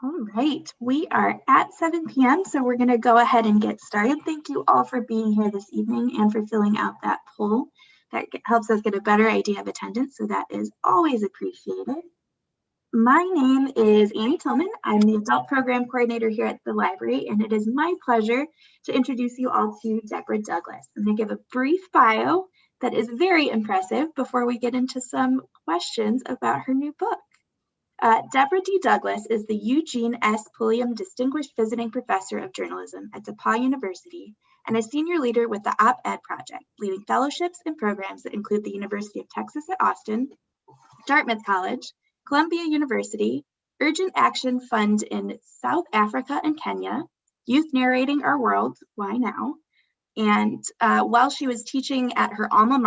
All right, we are at 7 p.m., so we're going to go ahead and get started. Thank you all for being here this evening and for filling out that poll. That helps us get a better idea of attendance, so that is always appreciated. My name is Annie Tillman. I'm the Adult Program Coordinator here at the library, and it is my pleasure to introduce you all to Deborah Douglas. I'm going to give a brief bio that is very impressive before we get into some questions about her new book. Deborah D. Douglas is the Eugene S. Pulliam Distinguished Visiting Professor of Journalism at DePaul University and a senior leader with the OpEd Project, leading fellowships and programs that include the University of Texas at Austin, Dartmouth College, Columbia University, Urgent Action Fund in South Africa and Kenya, Youth Narrating Our World, Why Now? And while she was teaching at her alma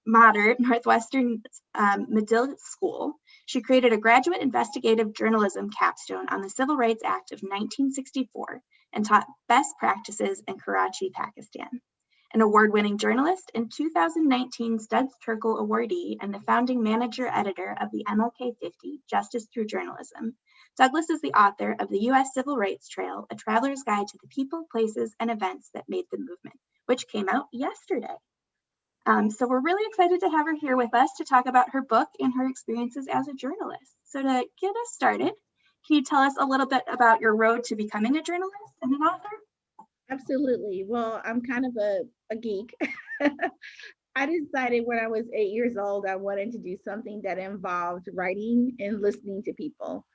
mater, Northwestern Medill School, she created a graduate investigative journalism capstone on the Civil Rights Act of 1964 and taught best practices in Karachi, Pakistan. An award-winning journalist and 2019 Studs Turkle awardee and the founding manager-editor of the MLK 50, Justice Through Journalism, Douglas is the author of the U.S. Civil Rights Trail, A Traveler's Guide to the People, Places, and Events That Made the Movement, which came out yesterday. So we're really excited to have her here with us to talk about her book and her experiences as a journalist. So to get us started, can you tell us a little bit about your road to becoming a journalist and an author? Absolutely. Well, I'm kind of a geek. I decided when I was 8 years old, I wanted to do something that involved writing and listening to people.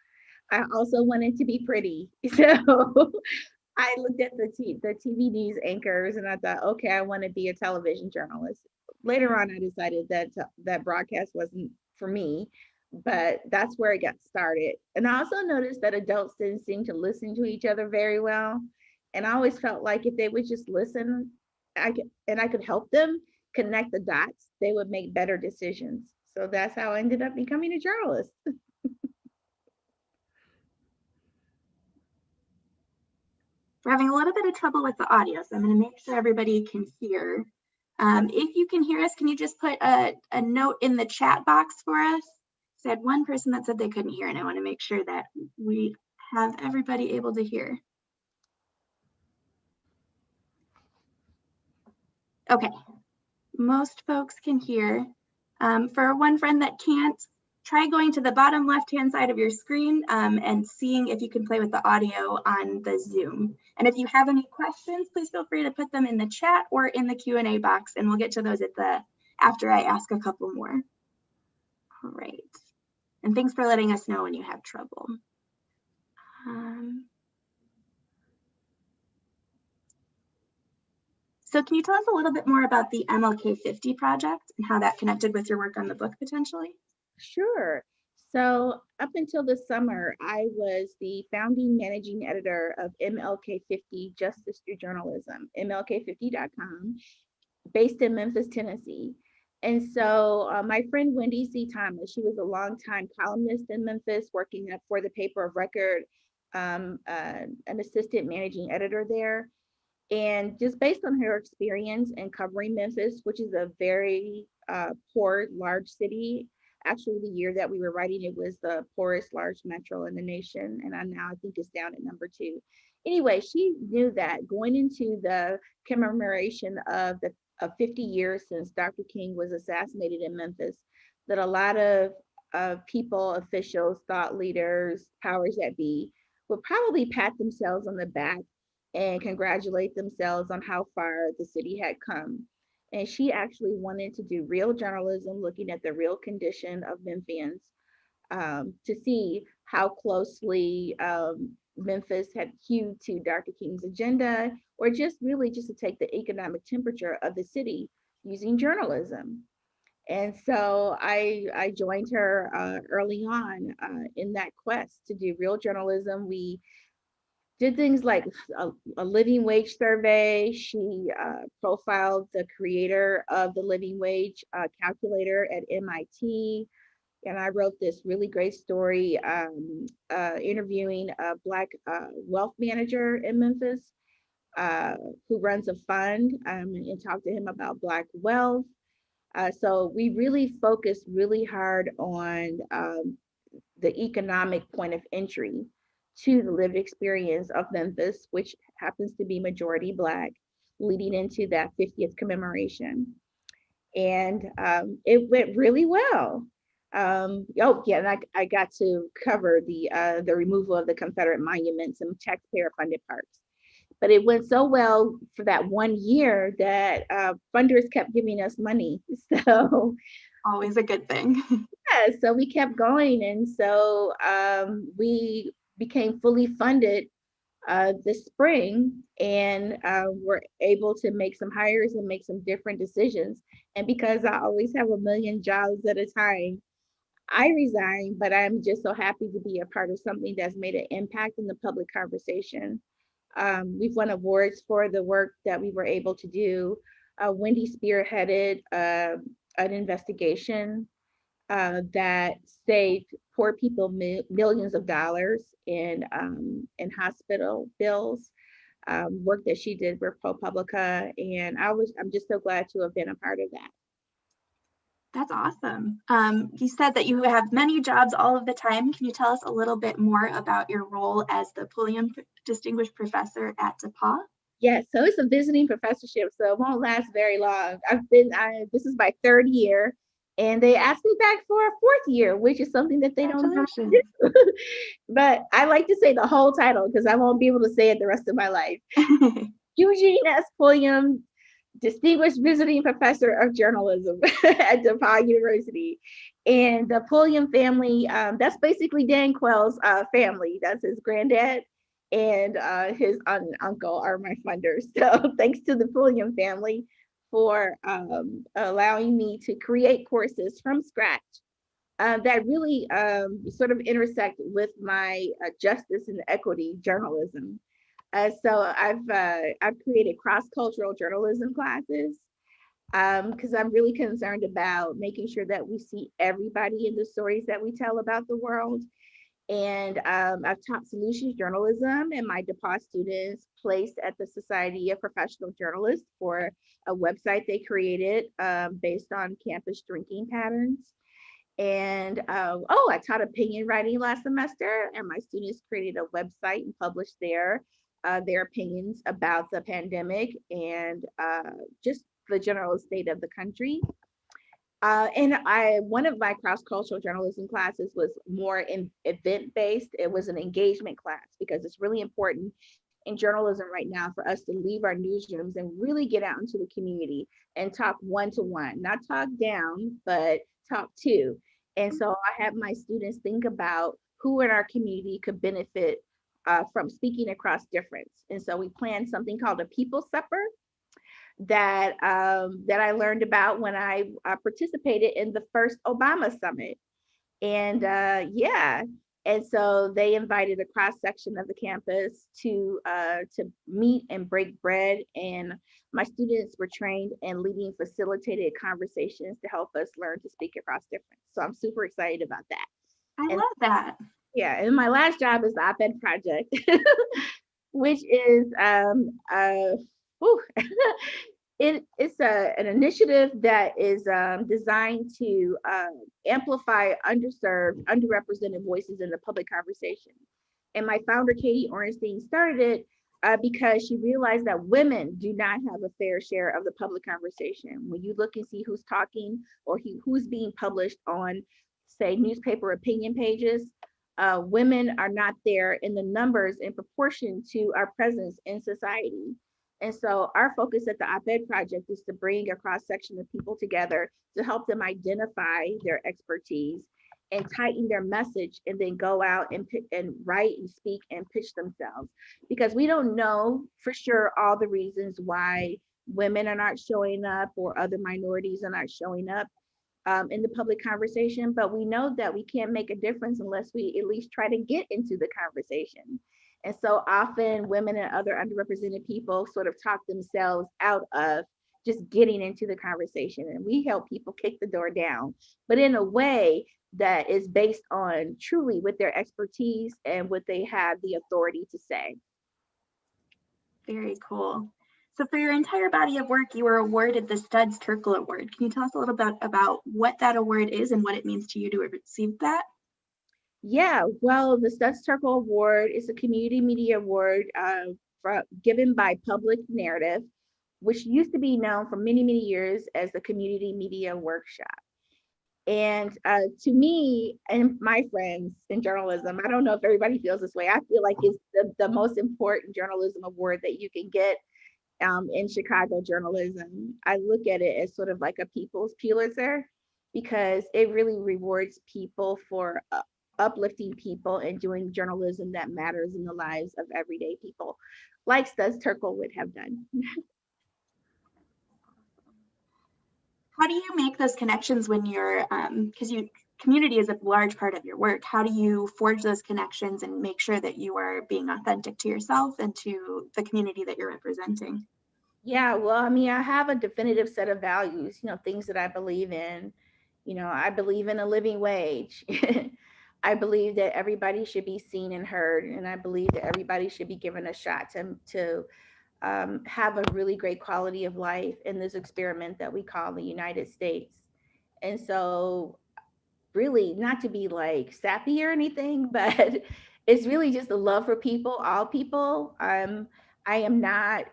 I also wanted to be pretty. So I looked at the TV news anchors and I thought, okay, I want to be a television journalist. Later on, I decided that broadcast wasn't for me, but that's where it got started. And I also noticed that adults didn't seem to listen to each other very well. And I always felt like if they would just listen, I could help them connect the dots, they would make better decisions. So that's how I ended up becoming a journalist. We're having a little bit of trouble with the audio, so I'm going to make sure everybody can hear. If you can hear us, can you just put a note in the chat box for us? So I had one person that said they couldn't hear, and I want to make sure that we have everybody able to hear. Okay, most folks can hear. For one friend that can't, try going to the bottom left-hand side of your screen and seeing if you can play with the audio on the Zoom. And if you have any questions, please feel free to put them in the chat or in the Q&A box, and we'll get to those after I ask a couple more. All right. And thanks for letting us know when you have trouble. So can you tell us a little bit more about the MLK 50 project and how that connected with your work on the book potentially? Sure. So up until this summer, I was the founding managing editor of MLK 50 Justice Through Journalism, MLK50.com, based in Memphis, Tennessee. And so my friend Wendy C. Thomas, she was a longtime columnist in Memphis, working for the paper of record, an assistant managing editor there. And just based on her experience in covering Memphis, which is a very poor, large city. Actually, the year that we were writing, it was the poorest large metro in the nation. And I think it's down at number 2. Anyway, she knew that going into the commemoration of 50 years since Dr. King was assassinated in Memphis, that a lot of people, officials, thought leaders, powers that be, would probably pat themselves on the back and congratulate themselves on how far the city had come. And she actually wanted to do real journalism, looking at the real condition of Memphians, to see how closely Memphis had hewed to Dr. King's agenda, or just to take the economic temperature of the city using journalism. And so I joined her early on in that quest to do real journalism. We did things like a living wage survey. She profiled the creator of the living wage calculator at MIT. And I wrote this really great story interviewing a Black wealth manager in Memphis who runs a fund, and talked to him about Black wealth. So we really focused really hard on the economic point of entry to the lived experience of Memphis, which happens to be majority Black, leading into that 50th commemoration. And it went really well. Oh yeah, and I got to cover the removal of the Confederate monuments and taxpayer-funded parks. But it went so well for that 1 year that funders kept giving us money. So Always a good thing. yeah, so we kept going, and so we became fully funded this spring, and were able to make some hires and make some different decisions. And because I always have a million jobs at a time, I resigned, but I'm just so happy to be a part of something that's made an impact in the public conversation. We've won awards for the work that we were able to do. Wendy spearheaded an investigation that saved poor people millions of dollars in hospital bills. Work that she did with ProPublica, and I'm just so glad to have been a part of that. That's awesome. You said that you have many jobs all of the time. Can you tell us a little bit more about your role as the Pulliam Distinguished Professor at DePauw? Yes, so it's a visiting professorship, so it won't last very long. This is my 3rd year, and they asked me back for a 4th year, which is something that they don't know how to do. But I like to say the whole title because I won't be able to say it the rest of my life. Eugene S. Pulliam, Distinguished Visiting Professor of Journalism at DePauw University. And the Pulliam family, that's basically Dan Quayle's family. That's his granddad and his aunt and uncle are my funders. So thanks to the Pulliam family for allowing me to create courses from scratch that really sort of intersect with my justice and equity journalism. So I've created cross-cultural journalism classes because I'm really concerned about making sure that we see everybody in the stories that we tell about the world. And I've taught solutions journalism, and my DePauw students placed at the Society of Professional Journalists for a website they created based on campus drinking patterns. And I taught opinion writing last semester, and my students created a website and published their opinions about the pandemic and just the general state of the country. And one of my cross-cultural journalism classes was more event-based. It was an engagement class because it's really important in journalism right now for us to leave our newsrooms and really get out into the community and talk one-to-one, not talk down, but talk to. And so I have my students think about who in our community could benefit from speaking across difference. And so we planned something called a People Supper that I learned about when I participated in the first Obama summit. And and so they invited a cross section of the campus to meet and break bread. And my students were trained in leading facilitated conversations to help us learn to speak across difference. So I'm super excited about that. I love that. Yeah, and my last job is the OpEd Project, which is it's an initiative that is designed to amplify underserved, underrepresented voices in the public conversation. And my founder, Katie Ornstein, started it because she realized that women do not have a fair share of the public conversation. When you look and see who's talking or who's being published on, say, newspaper opinion pages, women are not there in the numbers in proportion to our presence in society. And so our focus at the OpEd Project is to bring a cross section of people together to help them identify their expertise and tighten their message, and then go out and write and speak and pitch themselves. Because we don't know for sure all the reasons why women are not showing up or other minorities are not showing up in the public conversation, but we know that we can't make a difference unless we at least try to get into the conversation. And so often women and other underrepresented people sort of talk themselves out of just getting into the conversation. And we help people kick the door down, but in a way that is based on truly with their expertise and what they have the authority to say. Very cool. So for your entire body of work, you were awarded the Studs Turkle Award. Can you tell us a little bit about what that award is and what it means to you to receive that? Yeah, well, the Studs Turkle Award is a community media award given by Public Narrative, which used to be known for many, many years as the Community Media Workshop. And to me and my friends in journalism, I don't know if everybody feels this way. I feel like it's the most important journalism award that you can get in Chicago journalism. I look at it as sort of like a people's Pulitzer because it really rewards people for uplifting people and doing journalism that matters in the lives of everyday people, like Studs Turkle would have done. How do you make those connections when you're, because community is a large part of your work. How do you forge those connections and make sure that you are being authentic to yourself and to the community that you're representing? Yeah, well, I mean, I have a definitive set of values, things that I believe in. I believe in a living wage. I believe that everybody should be seen and heard, and I believe that everybody should be given a shot to have a really great quality of life in this experiment that we call the United States. And so really not to be like sappy or anything, but it's really just a love for people, all people. I am not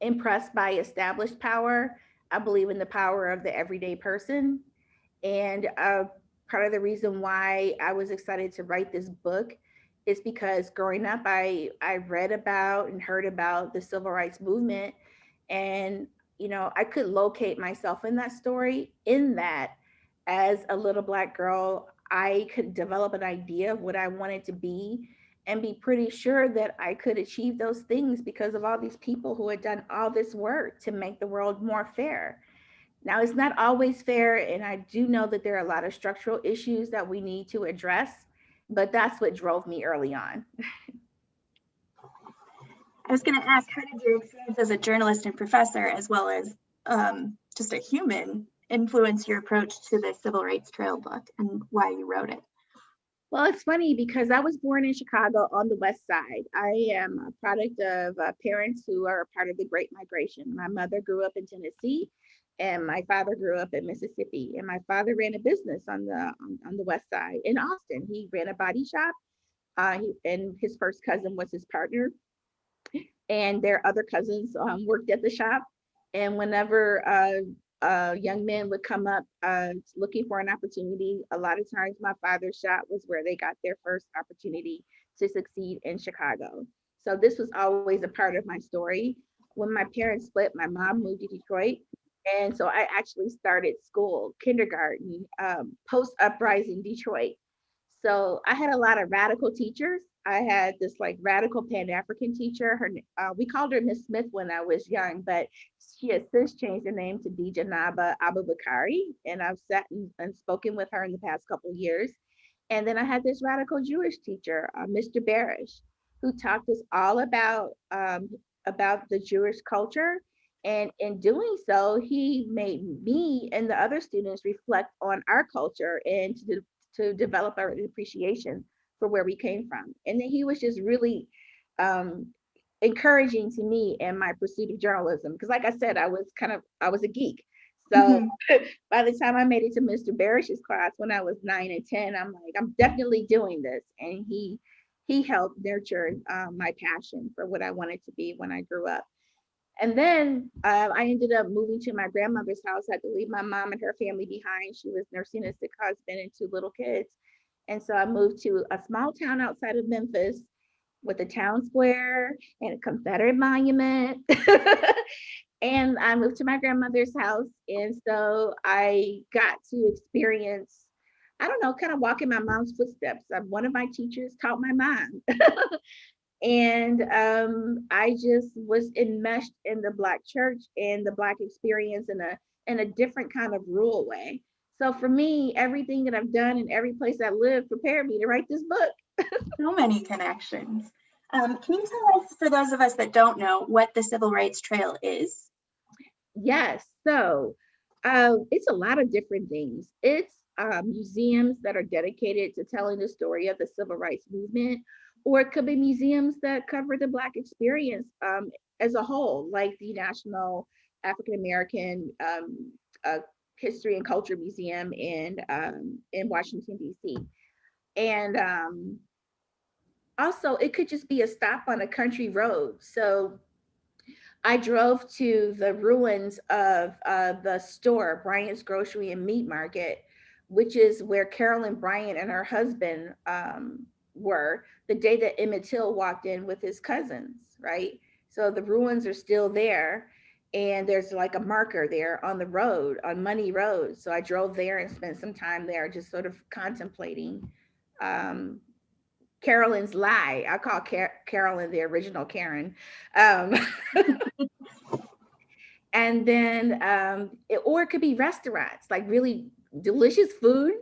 impressed by established power. I believe in the power of the everyday person. And part of the reason why I was excited to write this book is because growing up, I read about and heard about the civil rights movement. And, I could locate myself in that story, in that as a little Black girl, I could develop an idea of what I wanted to be and be pretty sure that I could achieve those things because of all these people who had done all this work to make the world more fair. Now, it's not always fair, and I do know that there are a lot of structural issues that we need to address, but that's what drove me early on. I was going to ask, how did your experience as a journalist and professor, as well as just a human, influence your approach to the Civil Rights Trail book and why you wrote it? Well, it's funny because I was born in Chicago on the West Side. I am a product of parents who are a part of the Great Migration. My mother grew up in Tennessee, and my father grew up in Mississippi. And my father ran a business on the West Side in Austin. He ran a body shop, and his first cousin was his partner, and their other cousins worked at the shop. And whenever young men would come up looking for an opportunity, a lot of times my father's shop was where they got their first opportunity to succeed in Chicago. So this was always a part of my story. When my parents split, my mom moved to Detroit. And so I actually started school, kindergarten, post uprising Detroit. So I had a lot of radical teachers. I had this like radical Pan African teacher. We called her Miss Smith when I was young, but she has since changed her name to Dijanaba Abubakari, and I've sat and spoken with her in the past couple of years. And then I had this radical Jewish teacher, Mr. Barish, who taught us all about the Jewish culture. And in doing so, he made me and the other students reflect on our culture and to develop our appreciation for where we came from. And then he was just really um, encouraging to me in my pursuit of journalism. Because like I said, I was a geek. So Mm-hmm. by the time I made it to Mr. Barish's class when I was 9 and 10, I'm like, I'm definitely doing this. And he helped nurture my passion for what I wanted to be when I grew up. And then I ended up moving to my grandmother's house. I had to leave my mom and her family behind. She was nursing a sick husband and two little kids. And so I moved to a small town outside of Memphis with a town square and a Confederate monument. And I moved to my grandmother's house. And so I got to experience, I don't know, kind of walk in my mom's footsteps. One of my teachers taught my mom. And I just was enmeshed in the Black church and the Black experience in a different kind of rural way. So for me, everything that I've done and every place I live prepared me to write this book. So many connections. Can you tell us, for those of us that don't know, what the Civil Rights Trail is? Yes, so it's a lot of different things. It's museums that are dedicated to telling the story of the civil rights movement, or it could be museums that cover the Black experience as a whole, like the National African American uh, History and Culture Museum in Washington, D.C. And also, it could just be a stop on a country road. So I drove to the ruins of the store, Bryant's Grocery and Meat Market, which is where Carolyn Bryant and her husband were the day that Emmett Till walked in with his cousins, right? So the ruins are still there. And there's like a marker there on the road, on Money Road. So I drove there and spent some time there just sort of contemplating um, Carolyn's lie. I call Carolyn the original Karen. Um, and then or it could be restaurants, like really delicious food,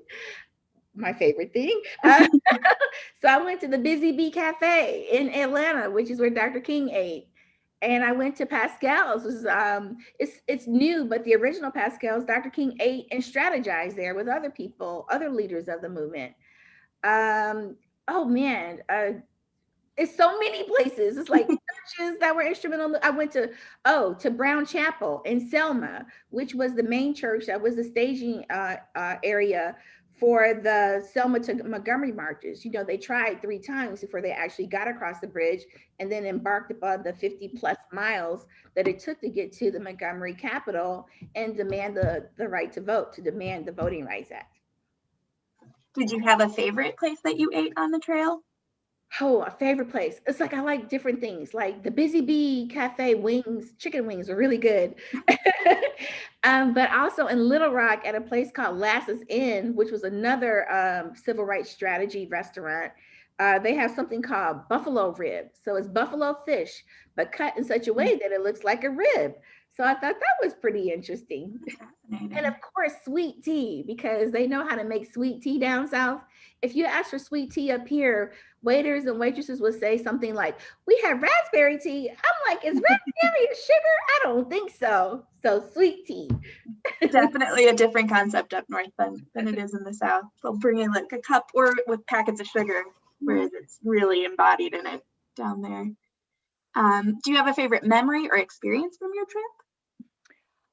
my favorite thing. So I went to the Busy Bee Cafe in Atlanta, which is where Dr. King ate. And I went to Pascals. It's new, but the original Pascals, Dr. King ate and strategized there with other people, other leaders of the movement. Oh man, it's so many places. It's like churches that were instrumental. I went to Brown Chapel in Selma, which was the main church that was the staging area for the Selma to Montgomery marches. You know, they tried 3 times before they actually got across the bridge and then embarked upon the 50 plus miles that it took to get to the Montgomery Capitol and demand the right to vote, to demand the Voting Rights Act. Did you have a favorite place that you ate on the trail? Oh, a favorite place. It's like I like different things. Like the Busy Bee Cafe wings, chicken wings are really good. But also in Little Rock at a place called Lasses Inn, which was another civil rights strategy restaurant. They have something called buffalo rib. So it's buffalo fish, but cut in such a way that it looks like a rib. So I thought that was pretty interesting. And of course, sweet tea, because they know how to make sweet tea down south. If you ask for sweet tea up here, waiters and waitresses would say something like, "We have raspberry tea." I'm like, "Is raspberry a sugar? I don't think so." So sweet tea. Definitely a different concept up north than it is in the south. They'll bring in like a cup or with packets of sugar, whereas it's really embodied in it down there. Do you have a favorite memory or experience from your trip?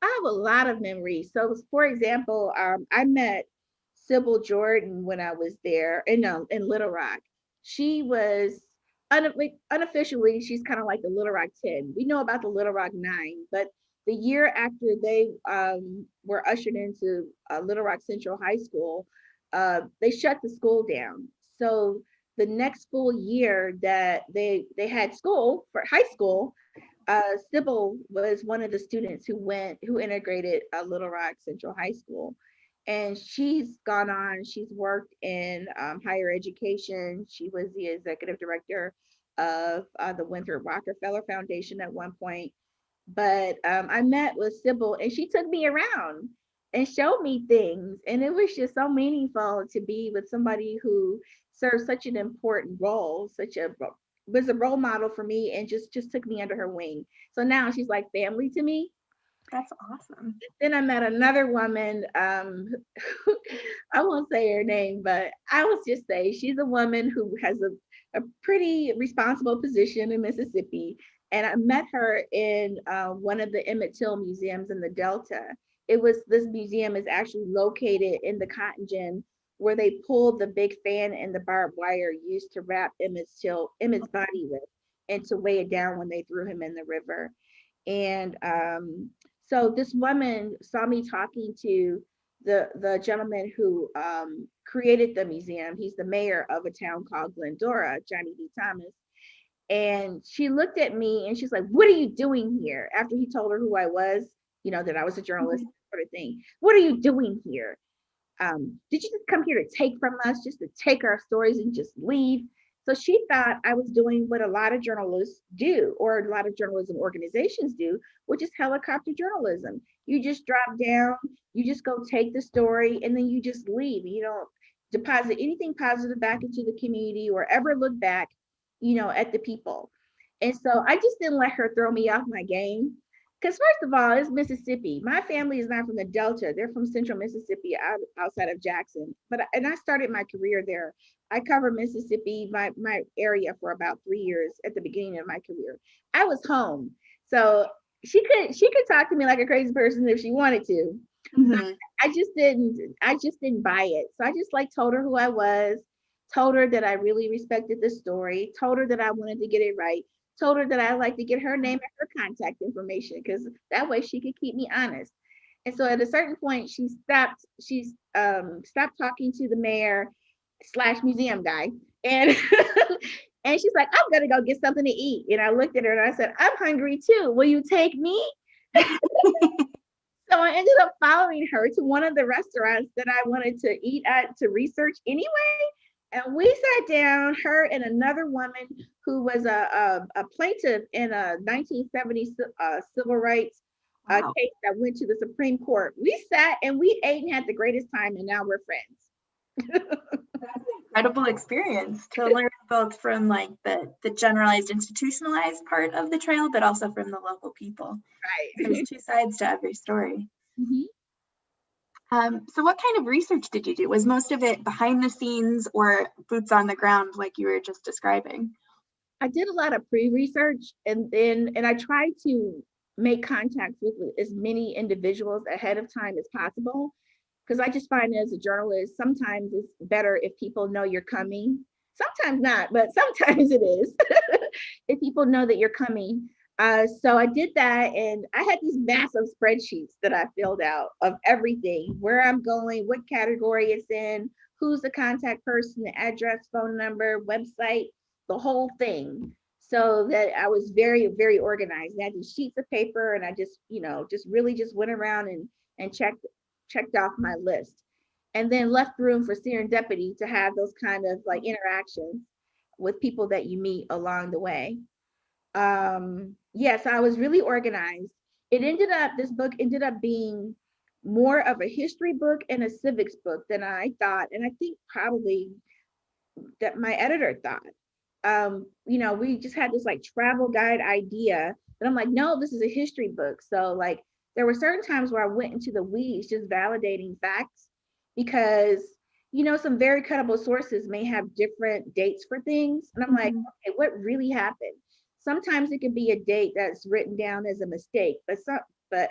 I have a lot of memories. So, for example, I met Sybil Jordan when I was there in Little Rock. She was unofficially, she's kind of like the Little Rock 10. We know about the Little Rock 9, but the year after they were ushered into Little Rock Central High School, they shut the school down. So the next school year that they had school for high school, Sybil was one of the students who integrated Little Rock Central High School. And she's gone on, she's worked in higher education. She was the executive director of the Winthrop Rockefeller Foundation at one point. But I met with Sybil and she took me around and showed me things. And it was just so meaningful to be with somebody who served such an important role, was a role model for me and just took me under her wing. So now she's like family to me. That's awesome. Then I met another woman. I won't say her name, but I will just say she's a woman who has a pretty responsible position in Mississippi. And I met her in one of the Emmett Till museums in the Delta. This museum is actually located in the cotton gin where they pulled the big fan and the barbed wire used to wrap Emmett's body with and to weigh it down when they threw him in the river. And so this woman saw me talking to the gentleman who created the museum. He's the mayor of a town called Glendora, Johnny D. Thomas. And she looked at me and she's like, "What are you doing here?" After he told her who I was, that I was a journalist, sort of thing. "What are you doing here? Did you just come here to take from us, just to take our stories and just leave?" So she thought I was doing what a lot of journalists do, or a lot of journalism organizations do, which is helicopter journalism. You just drop down, you just go take the story, and then you just leave. You don't deposit anything positive back into the community or ever look back, at the people. And so I just didn't let her throw me off my game. Because first of all, it's Mississippi. My family is not from the Delta. They're from Central Mississippi, outside of Jackson. And I started my career there. I covered Mississippi, my area, for about 3 years at the beginning of my career. I was home, so she could talk to me like a crazy person if she wanted to. Mm-hmm. I just didn't buy it. So I just told her who I was, told her that I really respected the story, told her that I wanted to get it right, told her that I'd like to get her name and her contact information because that way she could keep me honest. And so at a certain point, stopped talking to the mayor slash museum guy. And and she's like, I'm gonna go get something to eat. And I looked at her and I said, I'm hungry too. Will you take me? So I ended up following her to one of the restaurants that I wanted to eat at to research anyway. And we sat down, her and another woman who was a plaintiff in a 1970 civil rights case that went to the Supreme Court. We sat and we ate and had the greatest time, and now we're friends. That's an incredible experience to learn both from like the generalized institutionalized part of the trail, but also from the local people. Right. There's two sides to every story. Mm-hmm. So what kind of research did you do? Was most of it behind the scenes or boots on the ground like you were just describing? I did a lot of pre-research and I tried to make contact with as many individuals ahead of time as possible. Because I just find as a journalist, sometimes it's better if people know you're coming. Sometimes not, but sometimes it is. If people know that you're coming. So I did that, and I had these massive spreadsheets that I filled out of everything, where I'm going, what category it's in, who's the contact person, the address, phone number, website, the whole thing. So that I was very, very organized. I had these sheets of paper, and I just, just really just went around and checked off my list, and then left room for serendipity to have those kind of like interactions with people that you meet along the way. Yes, I was really organized. This book ended up being more of a history book and a civics book than I thought, and I think probably that my editor thought. We just had this like travel guide idea, and I'm like, no, this is a history book. So like there were certain times where I went into the weeds just validating facts because some very credible sources may have different dates for things. And I'm like, okay, what really happened? Sometimes it could be a date that's written down as a mistake, but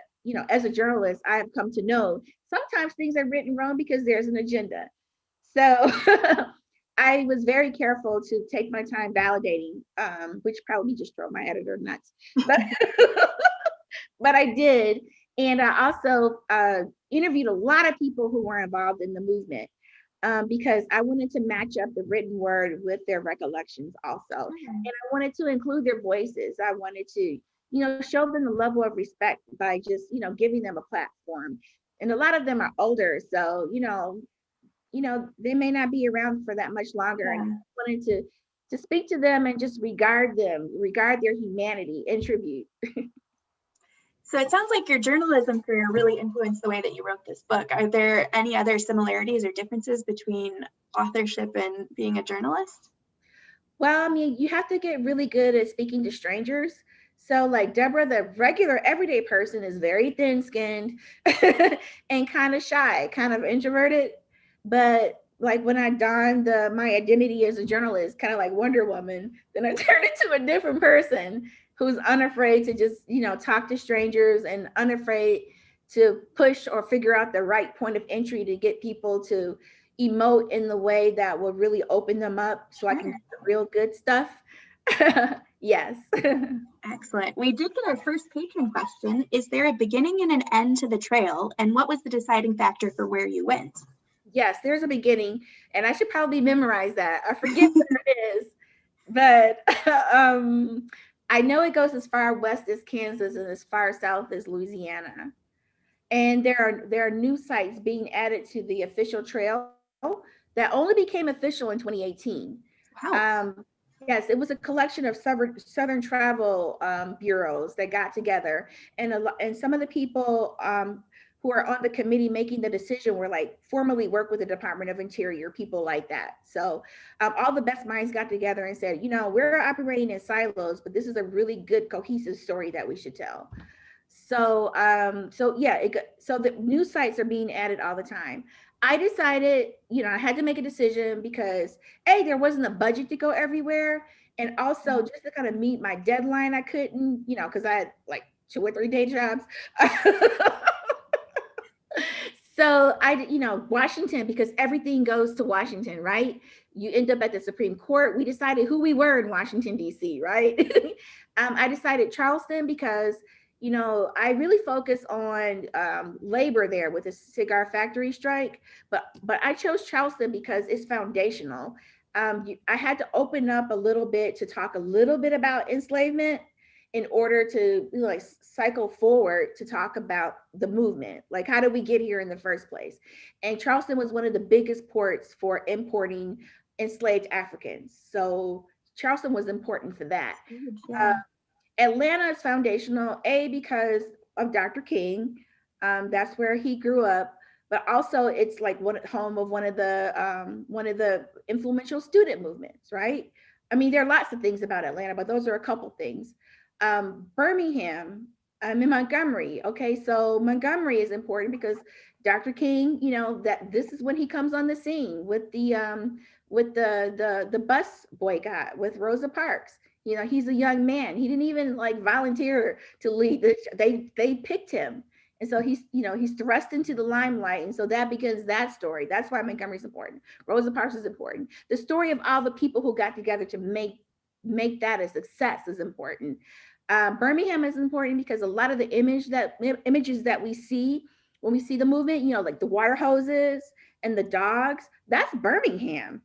as a journalist, I have come to know sometimes things are written wrong because there's an agenda. So I was very careful to take my time validating, which probably just drove my editor nuts. But but I did. And I also interviewed a lot of people who were involved in the movement because I wanted to match up the written word with their recollections also. And I wanted to include their voices. I wanted to, show them the level of respect by just, giving them a platform. And a lot of them are older. So, they may not be around for that much longer. Yeah. And I wanted to speak to them and just regard their humanity and tribute. So it sounds like your journalism career really influenced the way that you wrote this book. Are there any other similarities or differences between authorship and being a journalist? Well, I mean, you have to get really good at speaking to strangers. So like Deborah, the regular everyday person, is very thin-skinned and kind of shy, kind of introverted. But like when I donned my identity as a journalist, kind of like Wonder Woman, then I turned into a different person who's unafraid to just, talk to strangers and unafraid to push or figure out the right point of entry to get people to emote in the way that will really open them up so I can get the real good stuff. Yes. Excellent. We did get our first patron question. Is there a beginning and an end to the trail? And what was the deciding factor for where you went? Yes, there's a beginning, and I should probably memorize that. I forget what it is, but I know it goes as far west as Kansas and as far south as Louisiana. And there are new sites being added to the official trail that only became official in 2018. Wow. Yes, it was a collection of Southern travel bureaus that got together, and some of the people who are on the committee making the decision were like formerly work with the Department of Interior, people like that. So all the best minds got together and said, we're operating in silos, but this is a really good cohesive story that we should tell. So so the new sites are being added all the time. I decided, I had to make a decision because there wasn't a budget to go everywhere. And also just to kind of meet my deadline, I couldn't, because I had like 2 or 3 day jobs. So Washington, because everything goes to Washington, right? you end up at the Supreme Court. We decided who we were in Washington, D.C., right? I decided Charleston because, you know, I really focus on labor there with the cigar factory strike, but I chose Charleston because it's foundational. I had to open up a little bit to talk a little bit about enslavement in order to, you know, like cycle forward to talk about the movement. Like, how did we get here in the first place? And Charleston was one of the biggest ports for importing enslaved Africans. So Charleston was important for that. Yeah. Atlanta is foundational, because of Dr. King. That's where he grew up, but also it's like home of one of the influential student movements, right? I mean, there are lots of things about Atlanta, but those are a couple things. Birmingham, I'm in Montgomery. Okay, so Montgomery is important because Dr. King, you know, that this is when he comes on the scene with the bus boycott with Rosa Parks. You know, he's a young man. He didn't even like volunteer to lead. They picked him, and so he's, you know, he's thrust into the limelight, and so that begins that story. That's why Montgomery's important. Rosa Parks is important. The story of all the people who got together to make that a success is important. Birmingham is important because a lot of the images that we see when we see the movement, you know, like the water hoses and the dogs, that's Birmingham.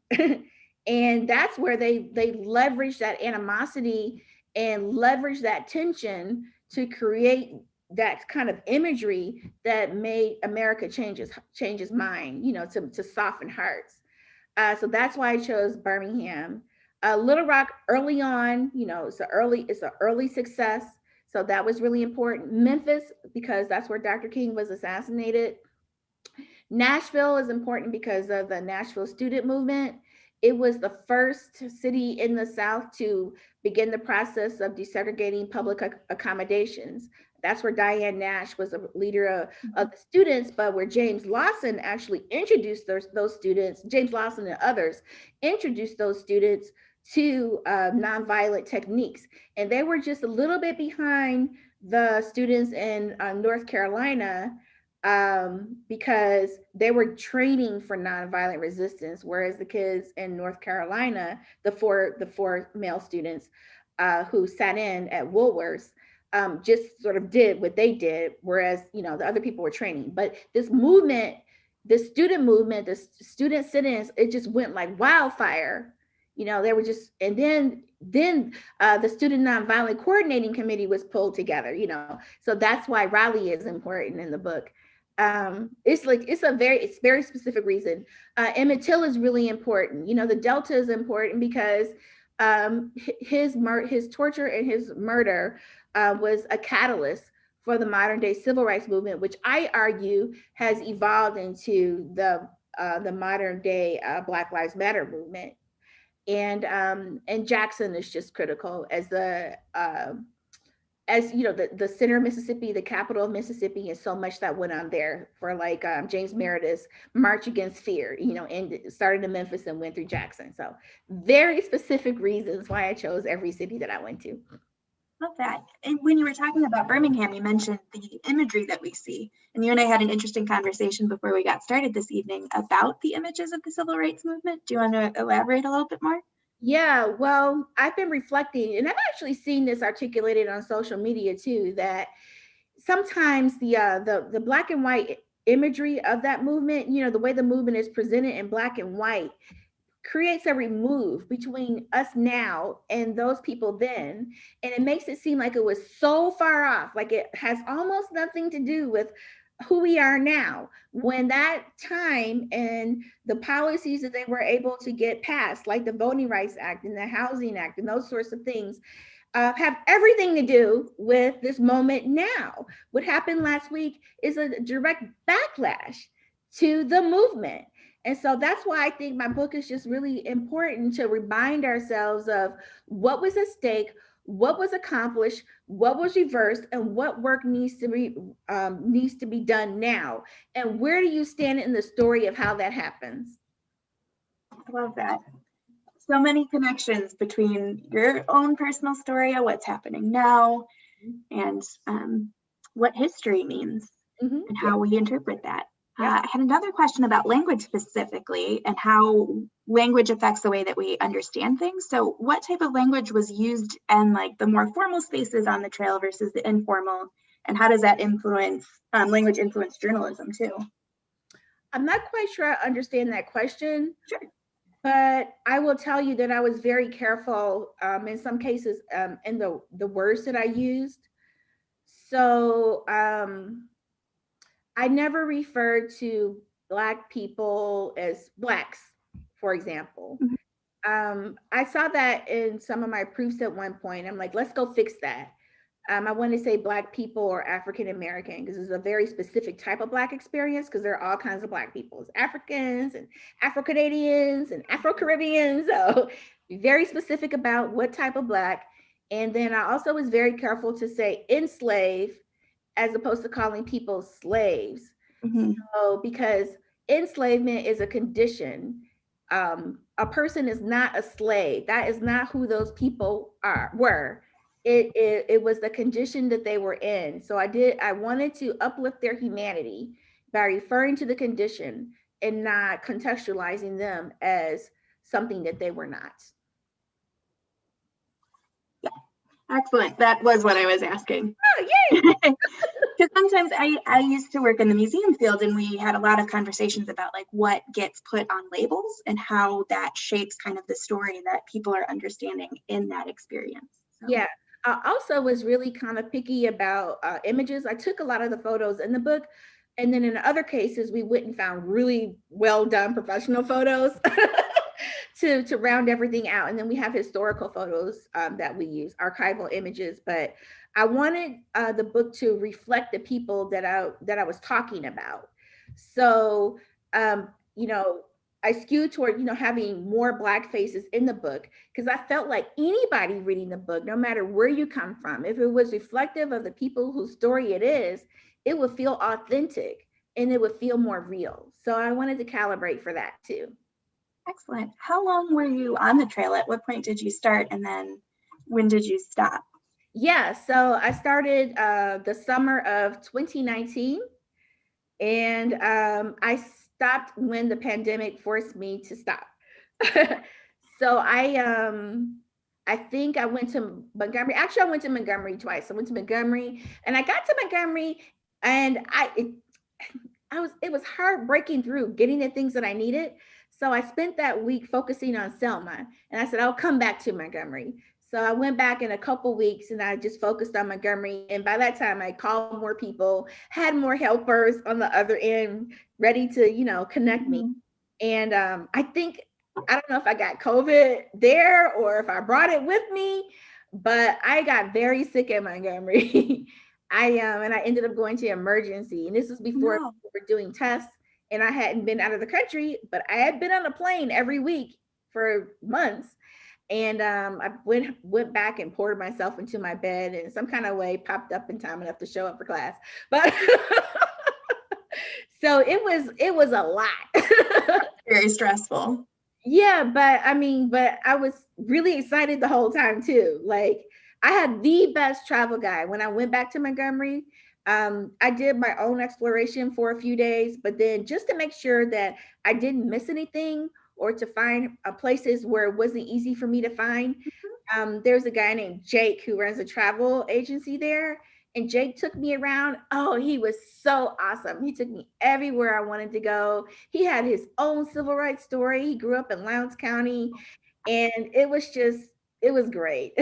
And that's where they leverage that animosity and leverage that tension to create that kind of imagery that made America change his mind, you know, to soften hearts. So that's why I chose Birmingham. Little Rock early on, you know, it's an early success. So that was really important. Memphis, because that's where Dr. King was assassinated. Nashville is important because of the Nashville student movement. It was the first city in the South to begin the process of desegregating public accommodations. That's where Diane Nash was a leader of the students, but where James Lawson actually introduced those students, James Lawson and others introduced those students to nonviolent techniques. And they were just a little bit behind the students in North Carolina, because they were training for nonviolent resistance, whereas the kids in North Carolina, the four male students who sat in at Woolworths, just sort of did what they did, whereas, you know, the other people were training. But this movement, the student movement, the student sit-ins, it just went like wildfire. You know, they were just, and then the Student Nonviolent Coordinating Committee was pulled together, you know. So that's why Raleigh is important in the book. It's very specific reason. Emmett Till is really important. You know, the Delta is important because his torture and his murder was a catalyst for the modern day civil rights movement, which I argue has evolved into the modern day Black Lives Matter movement. And Jackson is just critical as you know, the center of Mississippi, the capital of Mississippi, and so much that went on there for like James Meredith's March Against Fear, you know, and started in Memphis and went through Jackson. So very specific reasons why I chose every city that I went to. Love that. And when you were talking about Birmingham, you mentioned the imagery that we see. And you and I had an interesting conversation before we got started this evening about the images of the civil rights movement. Do you want to elaborate a little bit more? Yeah, well, I've been reflecting, and I've actually seen this articulated on social media too, that sometimes the black and white imagery of that movement, you know, the way the movement is presented in black and white, creates a remove between us now and those people then, and it makes it seem like it was so far off, like it has almost nothing to do with who we are now, when that time and the policies that they were able to get passed, like the Voting Rights Act and the Housing Act and those sorts of things, have everything to do with this moment now. What happened last week is a direct backlash to the movement. And so that's why I think my book is just really important, to remind ourselves of what was at stake, what was accomplished, what was reversed, and what work needs to be done now. And where do you stand in the story of how that happens? I love that. So many connections between your own personal story of what's happening now and what history means and how we interpret that. I had another question about language specifically and how language affects the way that we understand things. So what type of language was used in like the more formal spaces on the trail versus the informal? And how does that influence, language influence journalism too? I'm not quite sure I understand that question. Sure. But I will tell you that I was very careful in some cases in the words that I used. So I never referred to Black people as Blacks, for example. I saw that in some of my proofs at one point. I'm like, let's go fix that. I want to say Black people or African American because it's a very specific type of Black experience because there are all kinds of Black people. It's Africans and Afro-Canadians and Afro-Caribbeans. So be very specific about what type of Black. And then I also was very careful to say enslave as opposed to calling people slaves. So because enslavement is a condition. A person is not a slave. That is not who those people were. It was the condition that they were in. So I wanted to uplift their humanity by referring to the condition and not contextualizing them as something that they were not. Yeah, excellent. That was what I was asking. Oh, yay! Because sometimes I used to work in the museum field and we had a lot of conversations about like what gets put on labels and how that shapes kind of the story that people are understanding in that experience. So. Yeah. I also was really kind of picky about images. I took a lot of the photos in the book, and then in other cases, we went and found really well done professional photos to round everything out. And then we have historical photos that we use, archival images. But I wanted the book to reflect the people that I was talking about. So, you know, I skewed toward, having more Black faces in the book because I felt like anybody reading the book, no matter where you come from, if it was reflective of the people whose story it is, it would feel authentic and it would feel more real. So I wanted to calibrate for that too. Excellent. How long were you on the trail? At what point did you start? And then when did you stop? Yeah, so I started the summer of 2019 and I stopped when the pandemic forced me to stop. So I think I went to Montgomery. Actually, I went to Montgomery twice. I went to Montgomery and I got to Montgomery and it was hard breaking through getting the things that I needed. So I spent that week focusing on Selma and I said, I'll come back to Montgomery. So I went back in a couple weeks and I just focused on Montgomery. And by that time I called more people, had more helpers on the other end ready to, connect me. And I don't know if I got COVID there or if I brought it with me, but I got very sick in Montgomery. And I ended up going to emergency. And this was before we were doing tests and I hadn't been out of the country, but I had been on a plane every week for months. And I went back and poured myself into my bed and some kind of way popped up in time enough to show up for class. But so it was a lot. Very stressful. Yeah, but I was really excited the whole time too. Like I had the best travel guide when I went back to Montgomery. I did my own exploration for a few days, but then just to make sure that I didn't miss anything or to find places where it wasn't easy for me to find. There's a guy named Jake who runs a travel agency there. And Jake took me around. Oh, he was so awesome. He took me everywhere I wanted to go. He had his own civil rights story. He grew up in Lowndes County. And it was great.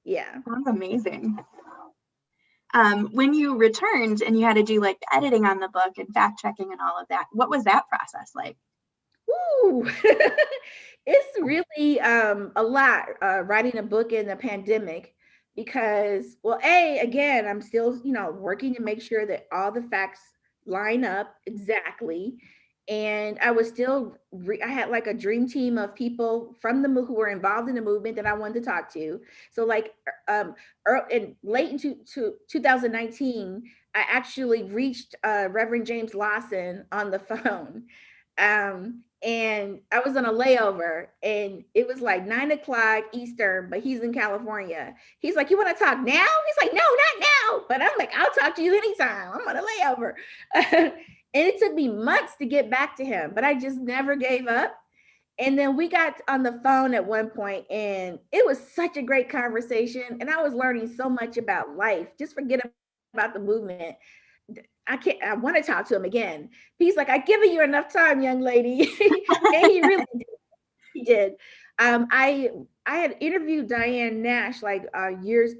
Yeah. That's amazing. When you returned and you had to do like the editing on the book and fact checking and all of that, what was that process like? Ooh, it's really a lot writing a book in the pandemic because, well, again, I'm still, working to make sure that all the facts line up exactly. And I was still, I had like a dream team of people from who were involved in the movement that I wanted to talk to. So like in late into 2019, I actually reached Reverend James Lawson on the phone. And I was on a layover and it was like 9:00 Eastern, but he's in California. He's like, you want to talk now? He's like, no, not now. But I'm like, I'll talk to you anytime. I'm on a layover. And it took me months to get back to him, but I just never gave up. And then we got on the phone at one point, and it was such a great conversation. And I was learning so much about life. Just forget about the movement. I want to talk to him again. He's like, I've given you enough time, young lady. And he really did. He did. I had interviewed Diane Nash like years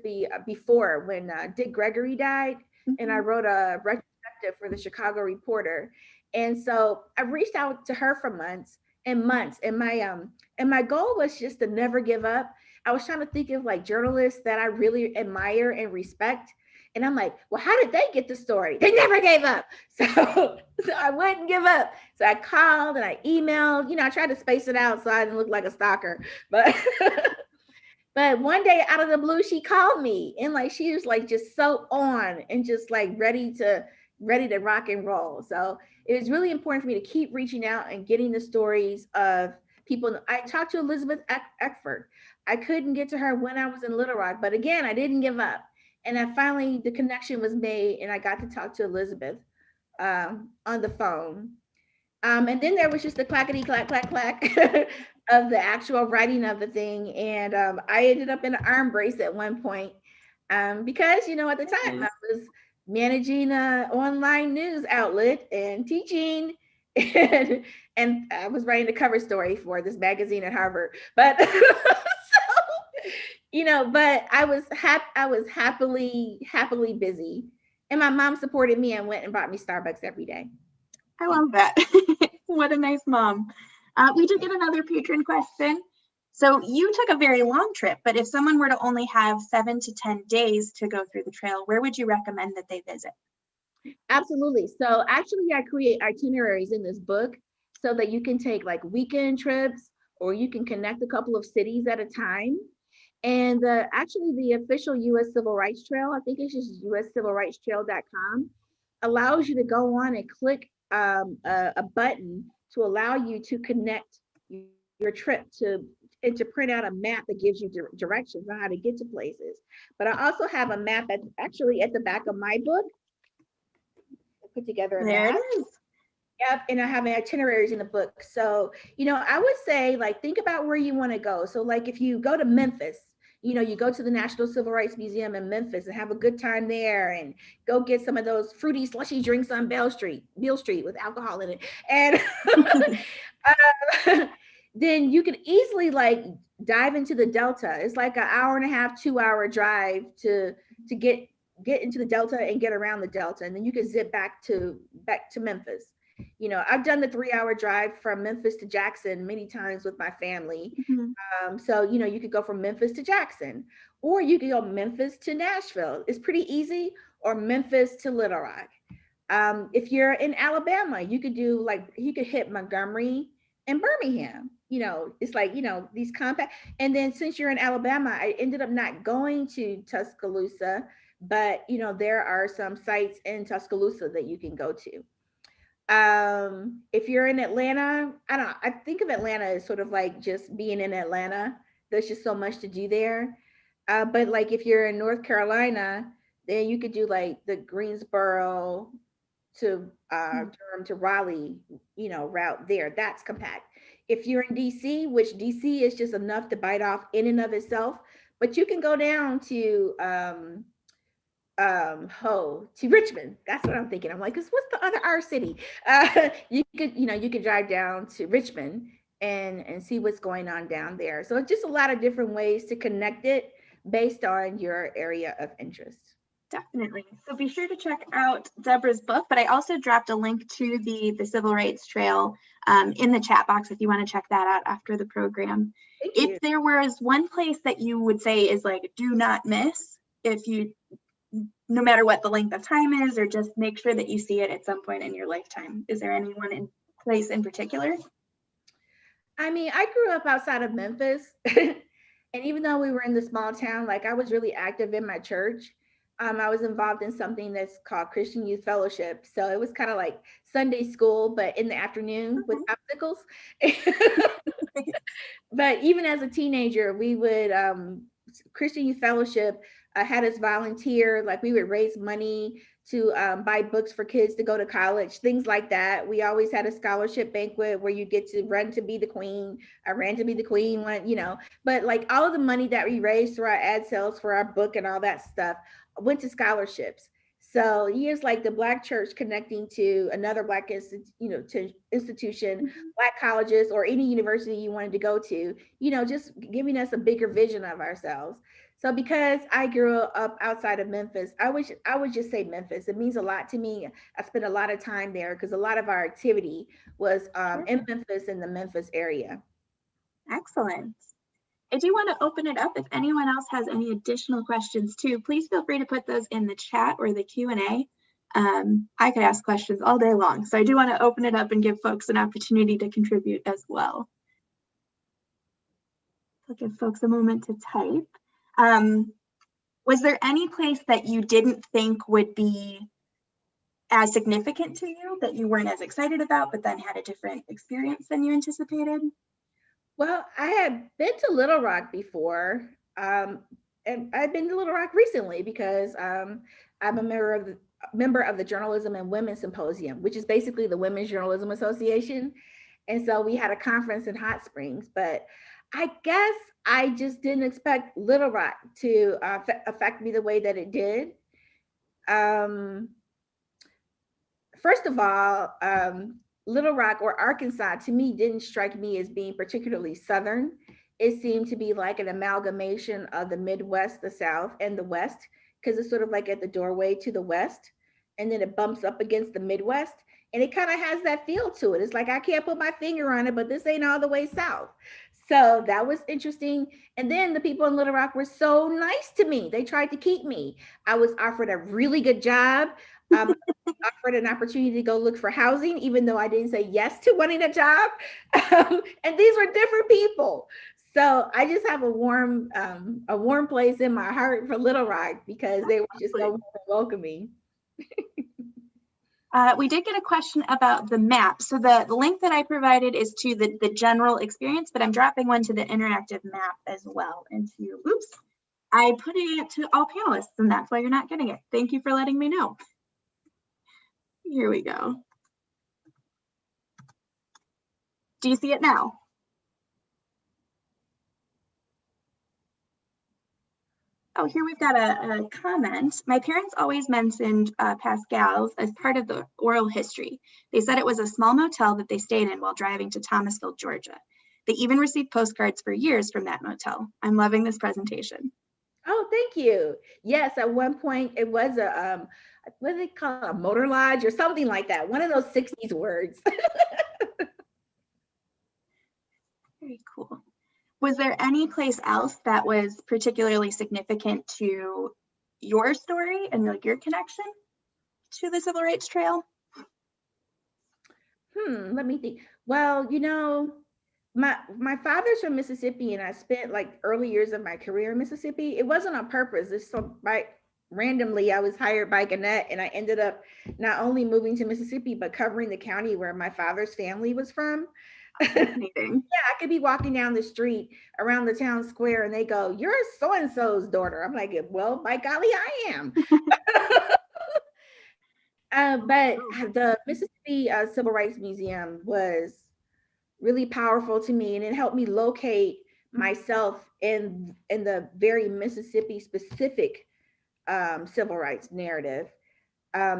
before when Dick Gregory died, and I wrote a retrospective for the Chicago Reporter. And so I reached out to her for months and months, and my goal was just to never give up. I was trying to think of like journalists that I really admire and respect. And I'm like, well, how did they get the story? They never gave up. So I wouldn't give up. So I called and I emailed, I tried to space it out so I didn't look like a stalker. But but one day out of the blue, she called me, and like she was like just so on and just like ready to rock and roll. So it was really important for me to keep reaching out and getting the stories of people. I talked to Elizabeth Eckford. I couldn't get to her when I was in Little Rock, but again, I didn't give up. And I finally, the connection was made, and I got to talk to Elizabeth on the phone. And then there was just the clackety clack clack clack of the actual writing of the thing. And I ended up in an arm brace at one point because, at the time I was managing an online news outlet and teaching. And I was writing the cover story for this magazine at Harvard. But but I was happily busy. And my mom supported me and went and bought me Starbucks every day. I love that. What a nice mom. We did get another patron question. So you took a very long trip, but if someone were to only have 7 to 10 days to go through the trail, where would you recommend that they visit? Absolutely. So actually I create itineraries in this book so that you can take like weekend trips, or you can connect a couple of cities at a time. And actually the official US Civil Rights Trail, I think it's just uscivilrightstrail.com, allows you to go on and click a button to allow you to connect your trip and to print out a map that gives you directions on how to get to places. But I also have a map that's actually at the back of my book. I put together a map. There it is. Yep, and I have itineraries in the book. So, I would say like think about where you want to go. So like if you go to Memphis, you go to the National Civil Rights Museum in Memphis and have a good time there, and go get some of those fruity slushy drinks on Beale Street with alcohol in it. And then you could easily like dive into the Delta. It's like an hour and a half, 2-hour drive to get into the Delta and get around the Delta. And then you can zip back to Memphis. I've done the 3-hour drive from Memphis to Jackson many times with my family. So, you could go from Memphis to Jackson, or you could go Memphis to Nashville. It's pretty easy, or Memphis to Little Rock. If you're in Alabama, you could hit Montgomery and Birmingham. It's like, these compact. And then since you're in Alabama, I ended up not going to Tuscaloosa, but, there are some sites in Tuscaloosa that you can go to. If you're in Atlanta, I think of Atlanta as sort of like just being in Atlanta. There's just so much to do there. But like if you're in North Carolina, then you could do like the Greensboro to Durham to Raleigh, route there. That's compact. If you're in DC, which DC is just enough to bite off in and of itself, but you can go down to Richmond. That's what I'm thinking. I'm like, what's the other R city? You could drive down to Richmond and see what's going on down there. So it's just a lot of different ways to connect it based on your area of interest. Definitely. So be sure to check out Deborah's book, but I also dropped a link to the Civil Rights Trail in the chat box if you want to check that out after the program. If there was one place that you would say is like, do not miss, no matter what the length of time is, or just make sure that you see it at some point in your lifetime, is there anyone in place in particular? I mean, I grew up outside of Memphis. And even though we were in the small town, like I was really active in my church. I was involved in something that's called Christian Youth Fellowship. So it was kind of like Sunday school, but in the afternoon with obstacles. But even as a teenager, we would, Christian Youth Fellowship had us volunteer, like we would raise money buy books for kids to go to college, things like that. We always had a scholarship banquet where you get to run to be the queen. I ran to be the queen one, but like all of the money that we raised through our ad sales for our book and all that stuff went to scholarships. So here's like the Black church connecting to another Black to institution, Black colleges, or any university you wanted to go to, just giving us a bigger vision of ourselves. So because I grew up outside of Memphis, I would just say Memphis. It means a lot to me. I spent a lot of time there because a lot of our activity was in Memphis, in the Memphis area. Excellent. I do want to open it up. If anyone else has any additional questions too, please feel free to put those in the chat or the Q&A. I could ask questions all day long, so I do want to open it up and give folks an opportunity to contribute as well. I'll give folks a moment to type. Was there any place that you didn't think would be as significant to you, that you weren't as excited about, but then had a different experience than you anticipated? Well, I had been to Little Rock before, and I've been to Little Rock recently because I'm a member of the Journalism and Women's Symposium, which is basically the Women's Journalism Association. And so we had a conference in Hot Springs, but I guess I just didn't expect Little Rock to affect me the way that it did. First of all, Little Rock or Arkansas to me didn't strike me as being particularly Southern. It seemed to be like an amalgamation of the Midwest, the South, and the West, because it's sort of like at the doorway to the West, and then it bumps up against the Midwest. And it kind of has that feel to it. It's like, I can't put my finger on it, but this ain't all the way south. So that was interesting. And then the people in Little Rock were so nice to me. They tried to keep me. I was offered a really good job. Offered an opportunity to go look for housing, even though I didn't say yes to wanting a job. And these were different people. So I just have a warm place in my heart for Little Rock because they were just so welcoming. We did get a question about the map. So the link that I provided is to the general experience, but I'm dropping one to the interactive map as well. Oops, I put it to all panelists, and that's why you're not getting it. Thank you for letting me know. Here we go. Do you see it now? Oh, here we've got a comment. My parents always mentioned Pascals as part of the oral history. They said it was a small motel that they stayed in while driving to Thomasville, Georgia. They even received postcards for years from that motel. I'm loving this presentation. Oh, thank you. Yes, at one point it was a, what do they call it, a motor lodge or something like that. One of those 60s words. Very cool. Was there any place else that was particularly significant to your story and like your connection to the Civil Rights Trail? Let me think. Well, my father's from Mississippi, and I spent like early years of my career in Mississippi. It wasn't on purpose. It's so randomly I was hired by Gannett, and I ended up not only moving to Mississippi but covering the county where my father's family was from. Yeah, I could be walking down the street around the town square and they go, "You're so-and-so's daughter." I'm like, well, by golly, I am. But the Mississippi Civil Rights Museum was really powerful to me, and it helped me locate myself in the very Mississippi specific civil rights narrative.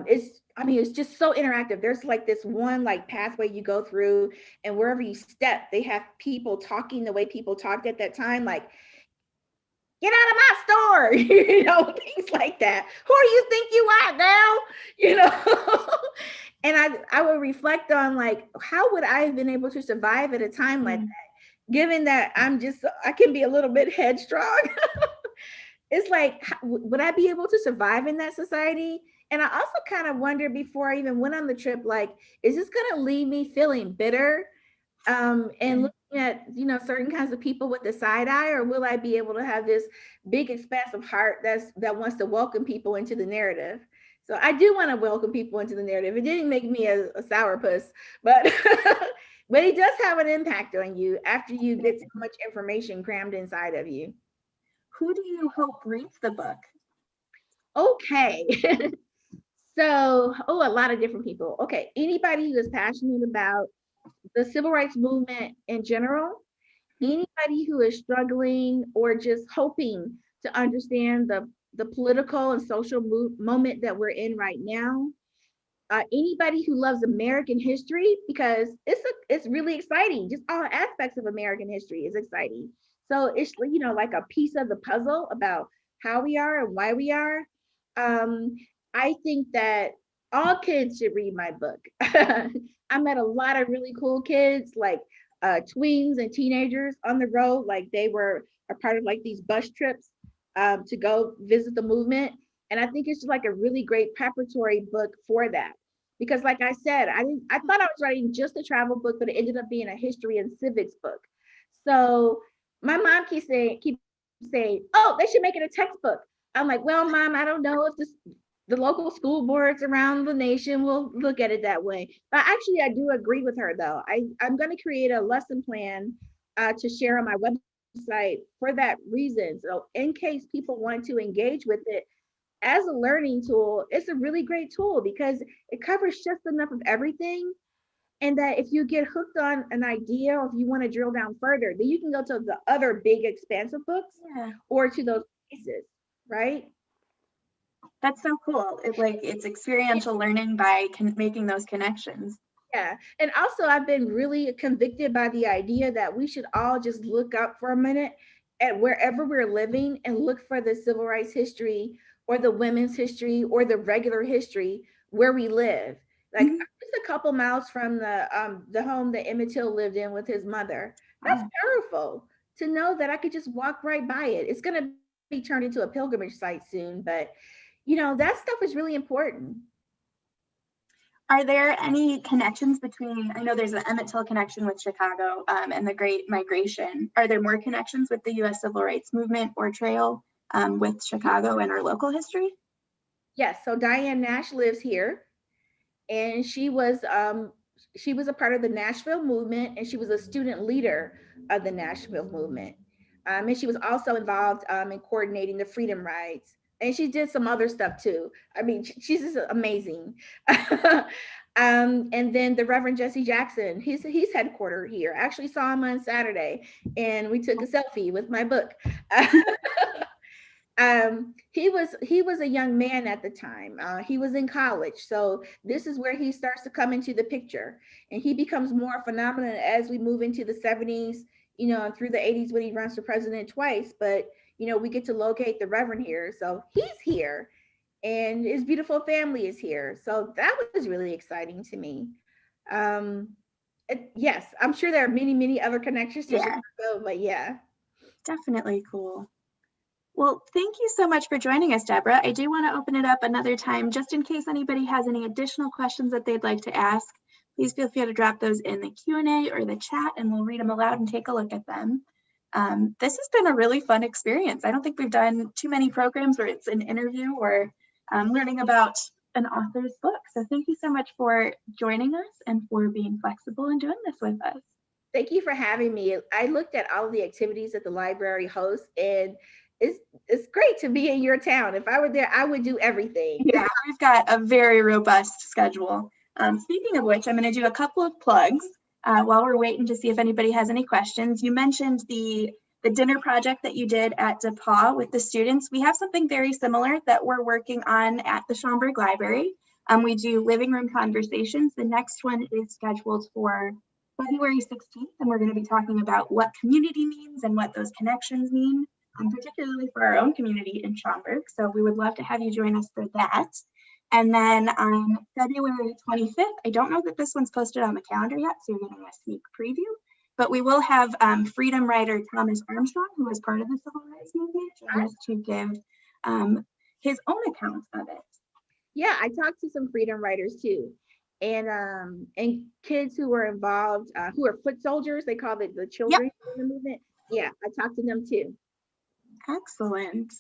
It's just so interactive. There's like this one like pathway you go through, and wherever you step, they have people talking the way people talked at that time, like, "Get out of my store," things like that. "Who do you think you are now?" And I would reflect on like, how would I have been able to survive at a time like that, given that I can be a little bit headstrong. It's like, would I be able to survive in that society? And I also kind of wonder before I even went on the trip, like, is this going to leave me feeling bitter and looking at, certain kinds of people with the side eye, or will I be able to have this big expansive heart that wants to welcome people into the narrative? So I do want to welcome people into the narrative. It didn't make me a sourpuss, but but it does have an impact on you after you get so much information crammed inside of you. Who do you hope reads the book? Okay. So, a lot of different people. Okay, anybody who is passionate about the civil rights movement in general, anybody who is struggling or just hoping to understand the political and social moment that we're in right now, anybody who loves American history, because it's really exciting. Just all aspects of American history is exciting. So it's like a piece of the puzzle about how we are and why we are. Um, I think that all kids should read my book. I met a lot of really cool kids, like tweens and teenagers on the road, like they were a part of like these bus trips to go visit the movement. And I think it's like a really great preparatory book for that. Because like I said, I thought I was writing just a travel book, but it ended up being a history and civics book. So my mom keeps saying, oh, they should make it a textbook. I'm like, well, Mom, I don't know if the local school boards around the nation will look at it that way. But actually, I do agree with her, though. I'm going to create a lesson plan to share on my website for that reason. So in case people want to engage with it as a learning tool, it's a really great tool because it covers just enough of everything. And that if you get hooked on an idea or if you want to drill down further, then you can go to the other big expansive books or to those pieces, right? That's so cool. It's experiential learning by making those connections. Yeah. And also, I've been really convicted by the idea that we should all just look up for a minute at wherever we're living and look for the civil rights history or the women's history or the regular history where we live. Like just a couple miles from the home that Emmett Till lived in with his mother. That's powerful to know that I could just walk right by it. It's going to be turned into a pilgrimage site soon, but that stuff is really important. Are there any connections between, I know there's an Emmett Till connection with Chicago and the Great Migration. Are there more connections with the U.S. Civil Rights Movement or Trail with Chicago and our local history? Yes, so Diane Nash lives here, and she was a part of the Nashville movement, and she was a student leader of the Nashville movement. And she was also involved in coordinating the freedom rides. And she did some other stuff too. I mean, she's just amazing. And then the Reverend Jesse Jackson, he's headquartered here. I actually saw him on Saturday, and we took a selfie with my book. He was a young man at the time. He was in college, so this is where he starts to come into the picture, and he becomes more phenomenal as we move into the 70s, and through the 80s when he runs for president twice. But we get to locate the Reverend here, so he's here, and his beautiful family is here. So that was really exciting to me. Yes, I'm sure there are many other connections to Chicago, but yeah, definitely cool. Well, thank you so much for joining us, Deborah. I do want to open it up another time just in case anybody has any additional questions that they'd like to ask. Please feel free to drop those in the Q&A or the chat, and we'll read them aloud and take a look at them. This has been a really fun experience. I don't think we've done too many programs where it's an interview or learning about an author's book. So thank you so much for joining us and for being flexible and doing this with us. Thank you for having me. I looked at all the activities that the library hosts, and it's great to be in your town. If I were there, I would do everything. Yeah, we've got a very robust schedule. Speaking of which, I'm going to do a couple of plugs while we're waiting to see if anybody has any questions. You mentioned the dinner project that you did at DePauw with the students. We have something very similar that we're working on at the Schaumburg Library. We do living room conversations. The next one is scheduled for February 16th, and we're going to be talking about what community means and what those connections mean. Particularly for our own community in Schaumburg. So we would love to have you join us for that. And then on February 25th, I don't know that this one's posted on the calendar yet, so you're getting a sneak preview, but we will have freedom writer Thomas Armstrong, who is part of the civil rights movement, join us to give his own account of it. Yeah, I talked to some freedom writers too. And kids who were involved, who are foot soldiers, they call it the children in the movement. Yeah, I talked to them too. Excellent.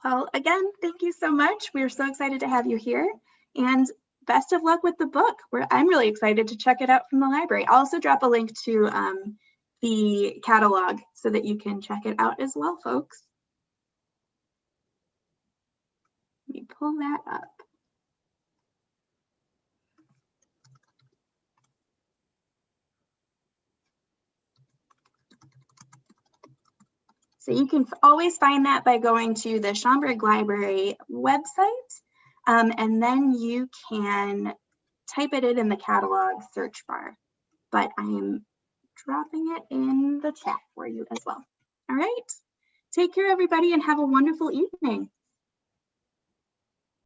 Well, again, thank you so much. We're so excited to have you here, and best of luck with the book. I'm really excited to check it out from the library. I'll also drop a link to the catalog so that you can check it out as well, folks. Let me pull that up. So you can always find that by going to the Schaumburg Library website, and then you can type it in the catalog search bar. But I'm dropping it in the chat for you as well. All right. Take care, everybody, and have a wonderful evening.